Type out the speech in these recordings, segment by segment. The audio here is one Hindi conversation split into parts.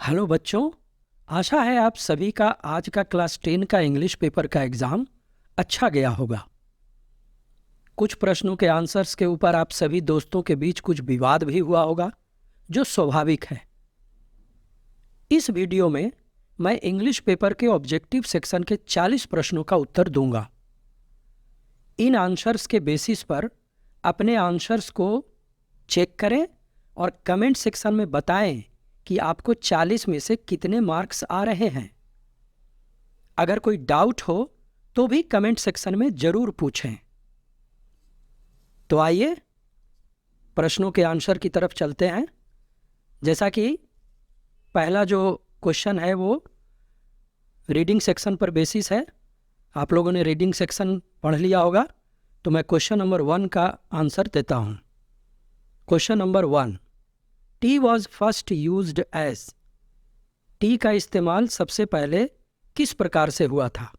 हेलो बच्चों, आशा है आप सभी का आज का क्लास 10 का इंग्लिश पेपर का एग्ज़ाम अच्छा गया होगा। कुछ प्रश्नों के आंसर्स के ऊपर आप सभी दोस्तों के बीच कुछ विवाद भी हुआ होगा, जो स्वाभाविक है। इस वीडियो में मैं इंग्लिश पेपर के ऑब्जेक्टिव सेक्शन के 40 प्रश्नों का उत्तर दूंगा। इन आंसर्स के बेसिस पर अपने आंसर्स को चेक करें और कमेंट सेक्शन में बताएं कि आपको 40 में से कितने मार्क्स आ रहे हैं। अगर कोई डाउट हो तो भी कमेंट सेक्शन में जरूर पूछें। तो आइए प्रश्नों के आंसर की तरफ चलते हैं। जैसा कि पहला जो क्वेश्चन है वो रीडिंग सेक्शन पर बेसिस है। आप लोगों ने रीडिंग सेक्शन पढ़ लिया होगा, तो मैं क्वेश्चन नंबर 1 का आंसर देता हूं। Question number 1, tea was first used as. Tea का इस्तेमाल सबसे पहले किस प्रकार से हुआ था?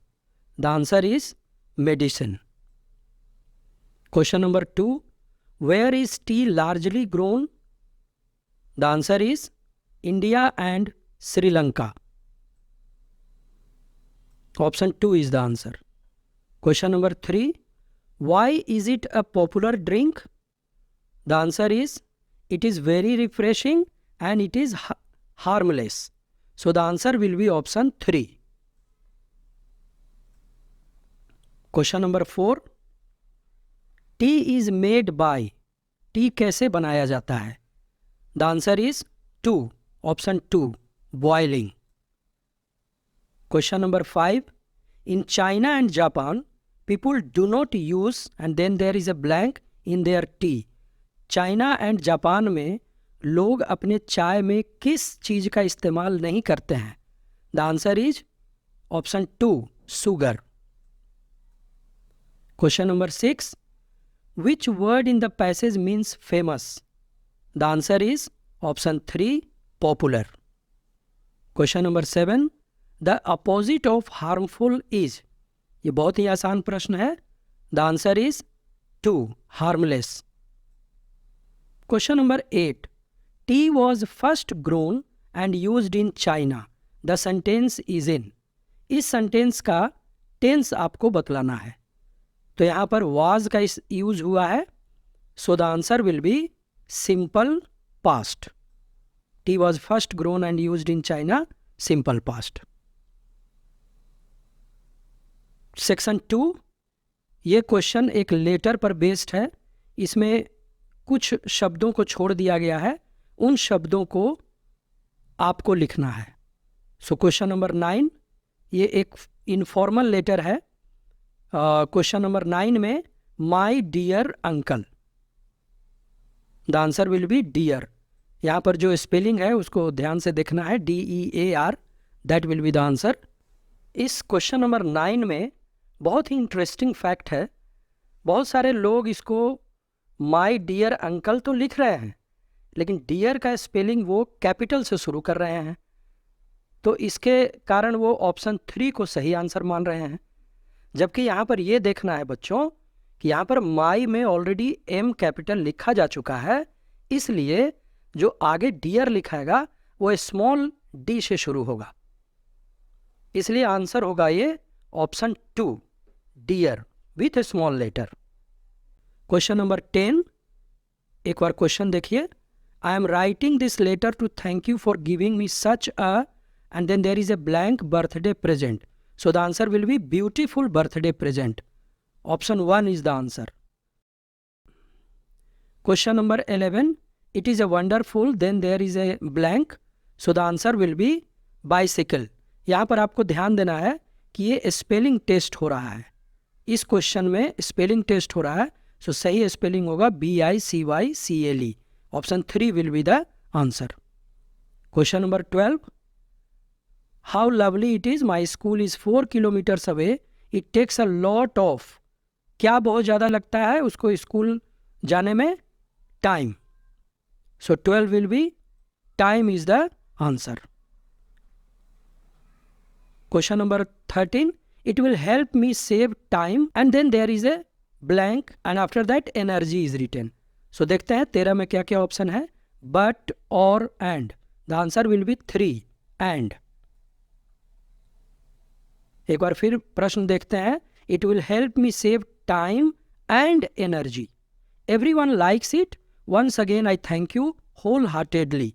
The answer is medicine. Question number 2, where is tea largely grown? The answer is India and Sri Lanka. Option 2 is the answer. Question number 3, why is it a popular drink? The answer is it is very refreshing and it is harmless. So the answer will be option 3. Question number 4, tea is made by. T कैसे बनाया जाता है? The answer is 2, option 2, boiling. Question number 5, in China and Japan people do not use and then there is a blank in their tea. China and Japan में लोग अपने चाय में किस चीज़ का इस्तेमाल नहीं करते हैं? The answer is option 2, sugar. Question number 6, which word in the passage means famous? The answer is option 3, popular. Question number 7, the opposite of harmful is. ये बहुत ही आसान प्रश्न है। The answer is 2, harmless. Question number 8, tea was first grown and used in China. The sentence is in. इस सेंटेंस का टेंस आपको बतलाना है। तो यहाँ पर was का इस यूज हुआ है, so the answer will be simple past. Tea was first grown and used in China, simple past. Section 2, ये क्वेश्चन एक लेटर पर बेस्ड है। इसमें कुछ शब्दों को छोड़ दिया गया है, उन शब्दों को आपको लिखना है। सो क्वेश्चन नंबर 9, ये एक इनफॉर्मल लेटर है। क्वेश्चन नंबर 9 में my dear uncle, the answer will be dear. यहाँ पर जो स्पेलिंग है उसको ध्यान से देखना है, DEAR, that will be the answer. इस क्वेश्चन नंबर 9 में बहुत ही इंटरेस्टिंग फैक्ट है। बहुत सारे लोग इसको माई डियर अंकल तो लिख रहे हैं, लेकिन डियर का स्पेलिंग वो कैपिटल से शुरू कर रहे हैं, तो इसके कारण वो ऑप्शन 3 को सही आंसर मान रहे हैं। जबकि यहाँ पर ये देखना है बच्चों कि यहाँ पर माई में ऑलरेडी M कैपिटल लिखा जा चुका है, इसलिए जो आगे डियर लिखाएगा वो स्मॉल d से शुरू होगा, इसलिए आंसर होगा ये option 2, dear with a small letter. Question number 10, एक बार क्वेश्चन देखिए। I am writing this letter to thank you for giving me such a and then there is a blank birthday present. So the answer will be beautiful birthday present. Option 1 is the answer. Question number 11, it is a wonderful then there is a blank. So the answer will be bicycle. यहाँ पर आपको ध्यान देना है कि ये स्पेलिंग टेस्ट हो रहा है। इस क्वेश्चन में स्पेलिंग टेस्ट हो रहा है, सो सही स्पेलिंग होगा BICYCLE। Option 3 will be the answer. Question number 12, how lovely it is my school is 4 kilometres away, it takes a lot of. क्या बहुत ज़्यादा लगता है उसको स्कूल जाने में? Time. So 12 will be time is the answer. Question number 13, it will help me save time and then there is a blank and after that energy is written. देखते हैं 13 में क्या क्या ऑप्शन है, बट और and. The answer will be 3, and. एक बार फिर प्रश्न देखते हैं। It will help me save time and energy. Everyone likes it. Once again I thank you wholeheartedly.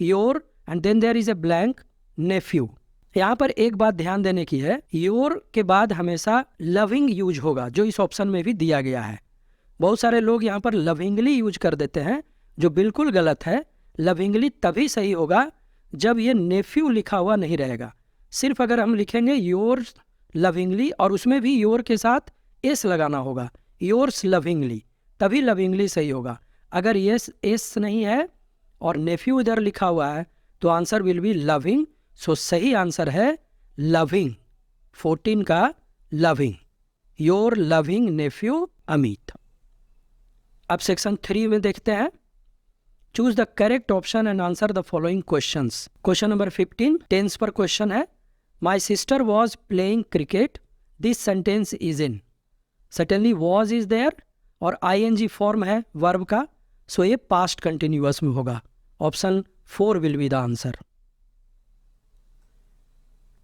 Your and then there is a blank nephew. यहाँ पर एक बात ध्यान देने की है, योर के बाद हमेशा लविंग यूज होगा, जो इस ऑप्शन में भी दिया गया है। बहुत सारे लोग यहाँ पर लविंगली यूज कर देते हैं, जो बिल्कुल गलत है। लविंगली तभी सही होगा जब ये नेफ्यू लिखा हुआ नहीं रहेगा। सिर्फ अगर हम लिखेंगे योर्स लविंगली और उसमें भी योर के साथ एस लगाना होगा, योर्स लविंगली, तभी लविंगली सही होगा। अगर ये एस नहीं है और नेफ्यू इधर लिखा हुआ है तो answer will be loving. So सही आंसर है लविंग। 14 का loving, your loving nephew Amit. अब सेक्शन 3 में देखते हैं। Choose the correct option and answer the following questions. Question number 15 tense पर क्वेश्चन है। My sister was playing cricket, this sentence is in. Certainly was is there और ING फॉर्म है वर्ब का, सो ये पास्ट कंटिन्यूअस में होगा। Option 4 will be the answer.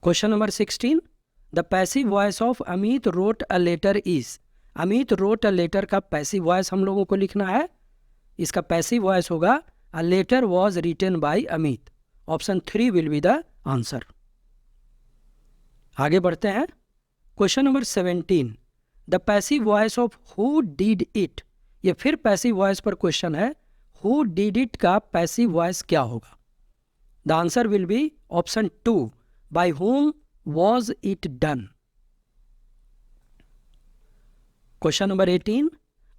Question number 16 the passive voice of Amit wrote a letter is. Amit wrote a letter का पैसिव वॉइस हम लोगों को लिखना है। इसका पैसिव वॉइस होगा a letter was written by Amit. Option 3 will be the answer. आगे बढ़ते हैं। Question number 17 the passive voice of who did it. ये फिर पैसिव वॉइस पर क्वेश्चन है। हु डिड इट का पैसिव वॉइस क्या होगा? The answer will be option 2 by whom was it done। Question number 18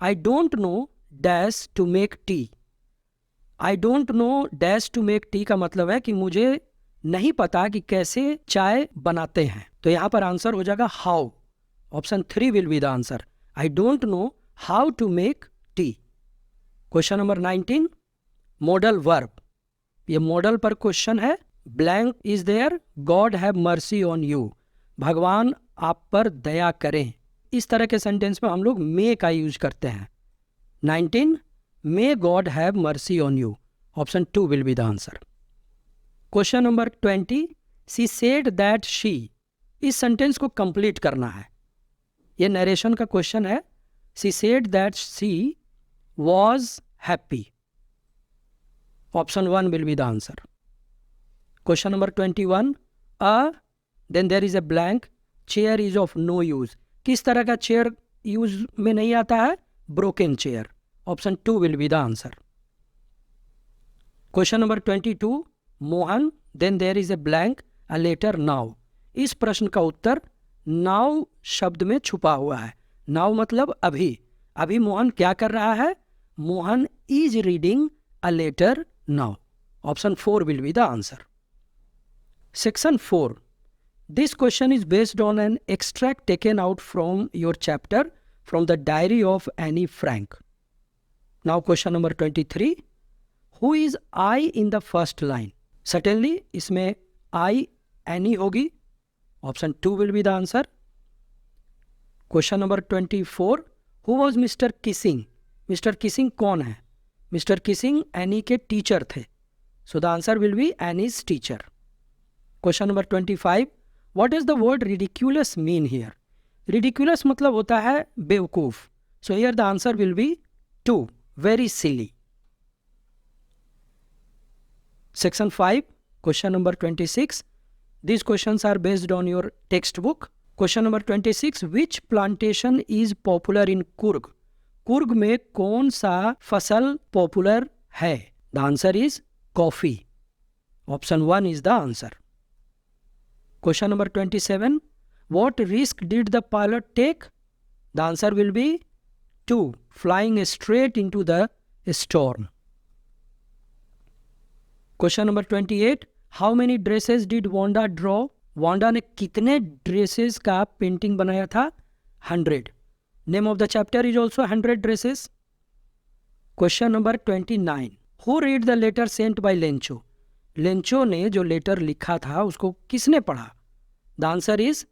I don't know dash to make tea। I don't know dash to make tea का मतलब है कि मुझे नहीं पता कि कैसे चाय बनाते हैं। तो यहाँ पर आंसर हो जाएगा how. Option 3 will be the answer. I don't know how to make tea। Question number 19 modal verb. ये मॉडल पर क्वेश्चन है। Blank is there, God have mercy on you. भगवान आप पर दया करें। इस तरह के सेंटेंस में हम लोग मे का यूज करते हैं। 19 may God have mercy on you. Option 2 will be the answer. Question number 20 she said that she. इस सेंटेंस को कंप्लीट करना है। ये नरेशन का क्वेश्चन है। She said that she was happy. Option 1 will be the answer. Question number 21 then there is a blank chair is of no use. किस तरह का चेयर यूज में नहीं आता है? Broken chair. Option 2 will be the answer. Question number 22 Mohan then there is a blank a letter now. इस प्रश्न का उत्तर नाउ शब्द में छुपा हुआ है। नाउ मतलब अभी। अभी मोहन क्या कर रहा है? Mohan is reading a letter now. Option 4 will be the answer. Section 4 this question is based on an extract taken out from your chapter from the diary of Annie Frank। Now question number 23 who is I in the first line। Certainly इसमें I Annie होगी। Option 2 will be the answer। Question number 24 who was Mr. Kissing। Mr. Kissing कौन है? Mr. Kissing Annie के टीचर थे। So the answer will be Annie's teacher। Question number 25 what is the word ridiculous mean here. Ridiculous मतलब होता है बेवकूफ। So here the answer will be 2 very silly. Section 5 question number 26 this questions are based on your text book. Question number 26 which plantation is popular in Coorg. Coorg में कौन सा फसल पॉपुलर है? The answer is coffee. Option 1 is the answer. Question number 27 what risk did the pilot take? The answer will be 2 flying straight into the storm। Question number 28 how many dresses did Wanda draw? Wanda ने कितने ड्रेसेस का पेंटिंग बनाया था? 100। Name of the chapter is also 100 dresses। Question number 29 who read the letter sent by Lencho? Lencho ने जो लेटर लिखा था उसको किसने पढ़ा? The answer is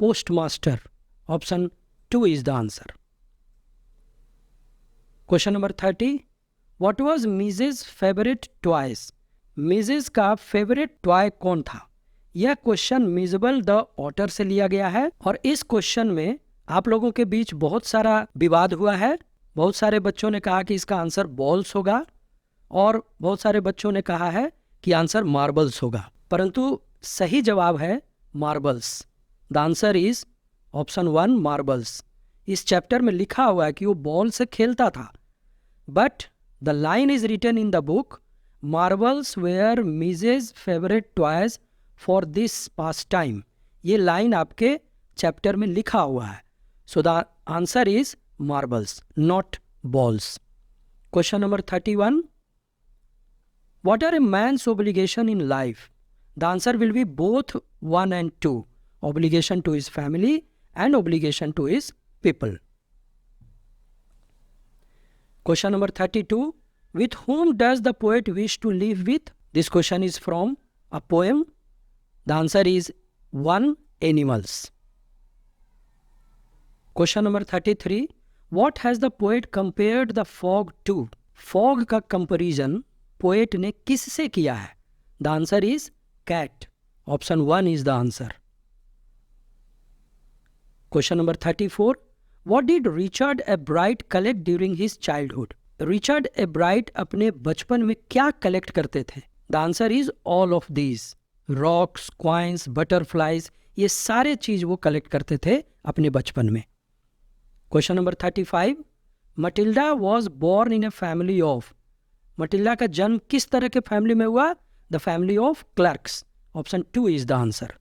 post master. Option 2 is the answer. Question number 30 what was Mrs favourite toys. Mrs का फेवरेट टॉय कौन था? यह क्वेश्चन मिजेबल द ऑटर से लिया गया है और इस क्वेश्चन में आप लोगों के बीच बहुत सारा विवाद हुआ है। बहुत सारे बच्चों ने कहा कि इसका आंसर बॉल्स होगा और बहुत सारे बच्चों ने कहा है कि आंसर मार्बल्स होगा, परंतु सही जवाब है marbles. The answer is option 1 marbles. इस चैप्टर में लिखा हुआ है कि वो बॉल से खेलता था, but the line is written in the book marbles were Mrs favourite toys for this pastime. ये लाइन आपके चैप्टर में लिखा हुआ है। So the answer is marbles, not balls. Question number 31, what are a man's obligation in life? The answer will be both 1 and 2. Obligation to his family and obligation to his people. Question number 32, with whom does the poet wish to live with? This question is from a poem. The answer is 1 animals. Question number 33, what has the poet compared the fog to? Fog का comparison पोएट ने किससे किया है? The answer is cat. Option 1 is the answer. Question number 34, what did Richard Ebright collect during his childhood? Richard Ebright अपने बचपन में क्या कलेक्ट करते थे? The answer is all of these. Rocks, coins, butterflies, ये सारे चीज वो कलेक्ट करते थे अपने बचपन में। Question number 35, Matilda was born in a family of. मटिल्डा का जन्म किस तरह के फैमिली में हुआ? The family of clerks. Option 2 is the answer.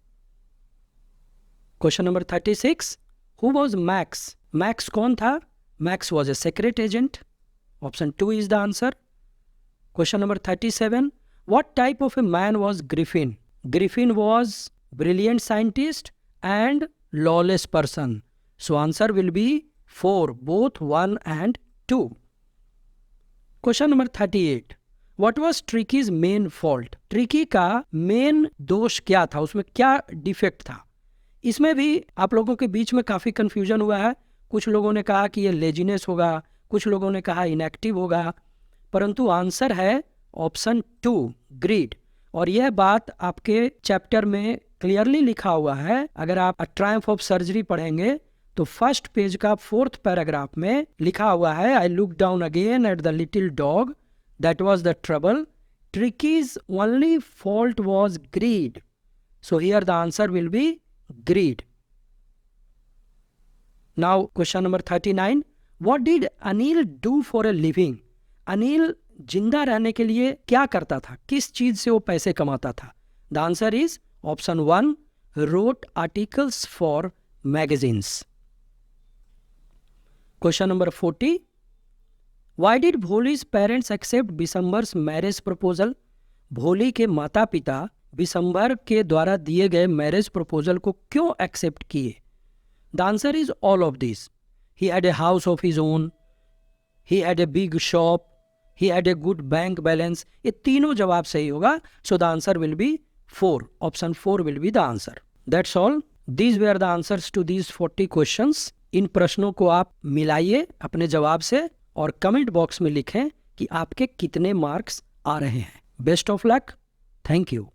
Question number 36, who was Max? Max कौन था? Max was a secret agent. Option 2 is the answer. Question number 37, what type of a man was Griffin? Griffin was brilliant scientist and lawless person. So answer will be 4, both 1 and 2. Question number 38, what was ट्रिकीज main fault? Tricky का मेन दोष क्या था? उसमें क्या डिफेक्ट था? इसमें भी आप लोगों के बीच में काफ़ी कन्फ्यूजन हुआ है। कुछ लोगों ने कहा कि ये लेजीनेस होगा, कुछ लोगों ने कहा इनएक्टिव होगा, परंतु आंसर है ऑप्शन 2 ग्रीड। और यह बात आपके चैप्टर में क्लियरली लिखा हुआ है। अगर आप अ ट्रायम्फ ऑफ सर्जरी पढ़ेंगे तो फर्स्ट पेज का 4th पैराग्राफ में लिखा हुआ है, I look down again at the little dog that was the trouble, Tricky's only fault was greed. So here the answer will be greed. Now question number 39, what did Anil do for a living? अनिल जिंदा रहने के लिए क्या करता था? किस चीज से वो पैसे कमाता था? The answer is option 1, wrote articles for magazines. Question number 40, why did Bholi's parents accept Bishamber's marriage proposal? Bholi के माता पिता बिशंबर के द्वारा दिए गए मैरिज प्रपोजल को क्यों एक्सेप्ट किए? The answer is all of this. He had a house of his own, he had a big shop, he had a good bank balance. ये तीनों जवाब सही होगा। So the answer will be 4। Option 4 will be the answer. That's all. These were the answers to these 40 questions. इन प्रश्नों को आप मिलाइए अपने जवाब से और कमेंट बॉक्स में लिखें कि आपके कितने मार्क्स आ रहे हैं। Best of luck. Thank you.